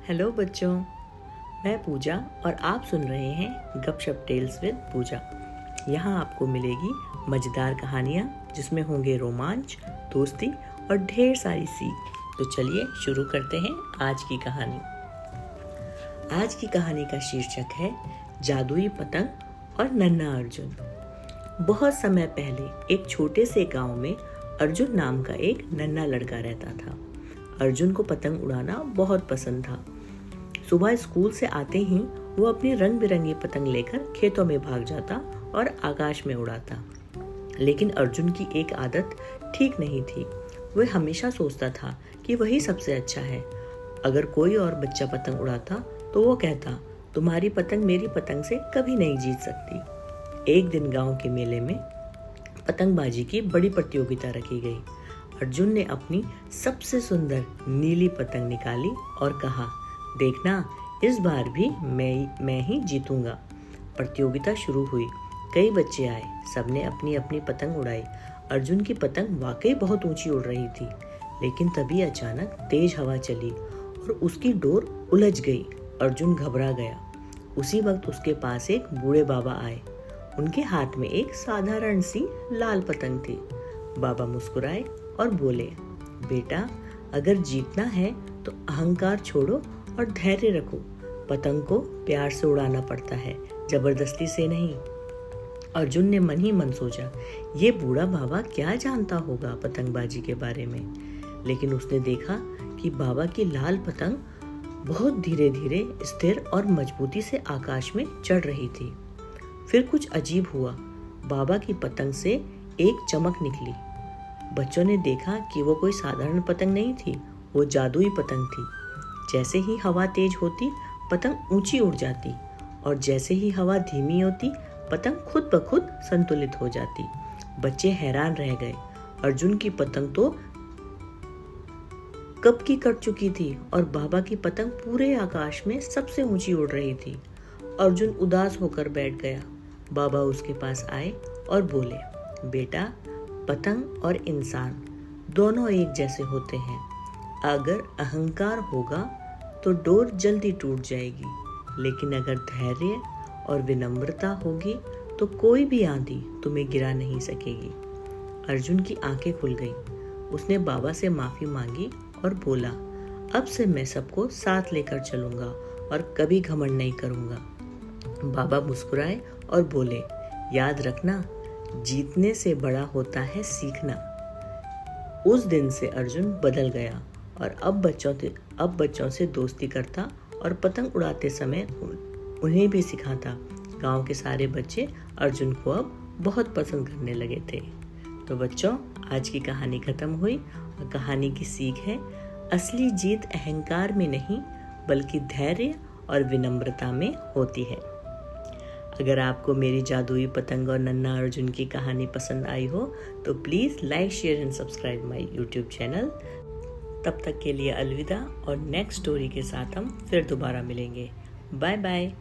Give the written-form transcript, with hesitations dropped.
Hello बच्चों, मैं पूजा और आप सुन रहे हैं गपशप टेल्स विद पूजा। यहाँ आपको मिलेगी मज़ेदार कहानियाँ जिसमें होंगे रोमांच, दोस्ती और ढेर सारी सीख। तो चलिए शुरू करते हैं आज की कहानी। आज की कहानी का शीर्षक है जादुई पतंग और नन्हा अर्जुन। बहुत समय पहले एक छोटे से गांव में अर्जुन नाम का एक नन्हा लड़का रहता था। अर्जुन को पतंग उड़ाना बहुत पसंद था। सुबह स्कूल से आते ही वो अपनी रंग बिरंगी पतंग लेकर खेतों में भाग जाता और आकाश में उड़ाता। लेकिन अर्जुन की एक आदत ठीक नहीं थी। वह हमेशा सोचता था कि वही सबसे अच्छा है। अगर कोई और बच्चा पतंग उड़ाता तो वो कहता, तुम्हारी पतंग मेरी पतंग से कभी नहीं जीत सकती। एक दिन गांव के मेले में पतंगबाजी की बड़ी प्रतियोगिता रखी गई। अर्जुन ने अपनी सबसे सुंदर नीली पतंग निकाली और कहा, देखना, इस बार भी मैं ही जीतूंगा। प्रतियोगिता शुरू हुई। कई बच्चे आए, सबने अपनी अपनी पतंग उड़ाई। अर्जुन की पतंग वाकई बहुत ऊंची उड़ रही थी, लेकिन तभी अचानक तेज हवा चली और उसकी डोर उलझ गई। अर्जुन घबरा गया। उसी वक्त उसके पास एक बूढ़े बाबा आए। उनके हाथ में एक साधारण सी लाल पतंग थी। बाबा मुस्कुराए और बोले, बेटा, अगर जीतना है तो अहंकार छोड़ो और धैर्य रखो। पतंग को प्यार से उड़ाना पड़ता है, जबरदस्ती से नहीं। अर्जुन ने मन ही मन सोचा, ये बूढ़ा बाबा क्या जानता होगा पतंगबाजी के बारे में। लेकिन उसने देखा कि बाबा की लाल पतंग बहुत धीरे धीरे, स्थिर और मजबूती से आकाश में चढ़ रही थी। फिर कुछ अजीब हुआ। बाबा की पतंग से एक चमक निकली। बच्चों ने देखा कि वो कोई साधारण पतंग नहीं थी, वो जादुई पतंग थी। जैसे ही हवा तेज होती, पतंग ऊंची उड़ जाती, और जैसे ही हवा धीमी होती, पतंग खुद ब खुद संतुलित हो जाती। बच्चे हैरान रह गए। अर्जुन की पतंग तो कब की कट चुकी थी और बाबा की पतंग पूरे आकाश में सबसे ऊंची उड़ रही थी। अर्जुन उदास होकर बैठ गया। बाबा उसके पास आए और बोले, बेटा, पतंग और इंसान दोनों एक जैसे होते हैं। अगर अहंकार होगा तो डोर जल्दी टूट जाएगी, लेकिन अगर धैर्य और विनम्रता होगी तो कोई भी आंधी तुम्हें गिरा नहीं सकेगी। अर्जुन की आंखें खुल गईं। उसने बाबा से माफी मांगी और बोला, अब से मैं सबको साथ लेकर चलूंगा और कभी घमंड नहीं करूंगा। बाबा मुस्कुराए और बोले, याद रखना, जीतने से बड़ा होता है सीखना। उस दिन से अर्जुन बदल गया और अब बच्चों से दोस्ती करता और पतंग उड़ाते समय उन्हें भी सिखाता। गांव के सारे बच्चे अर्जुन को अब बहुत पसंद करने लगे थे। तो बच्चों, आज की कहानी खत्म हुई और कहानी की सीख है, असली जीत अहंकार में नहीं बल्कि धैर्य और विनम्रता में होती है। अगर आपको मेरी जादुई पतंग और नन्हा अर्जुन की कहानी पसंद आई हो तो please like, share and subscribe my YouTube channel. तब तक के लिए अलविदा और नेक्स्ट स्टोरी के साथ हम फिर दोबारा मिलेंगे। Bye bye.